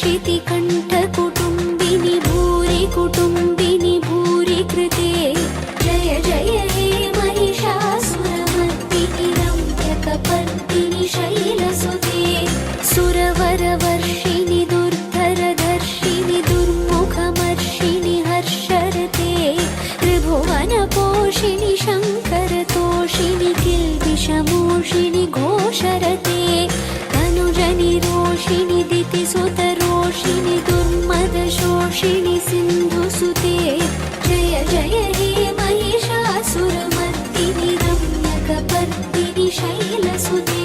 शितिकण्ठकुटुम्बिनि भूरि कुटुम्बिनि भूरि कृते जय जय हे महिषासुरमर्दिनि रम्यकपर्दिनि शैलसुते सुरवरवर्षिणि दुर्धरधर्षिणि दुर्मुखमर्षिणि हर्षरते त्रिभुवनपोषिणि शङ्करतोषिणि किल्बिषमोषिणि घोषरते तनुजनि रोषिणि दितिसुतरोषिणि दुर्मदशोषिणि सिन्धुसुते जय जय हे महिषासुरमर्दिनि रम्यकपर्दिनि शैलसुते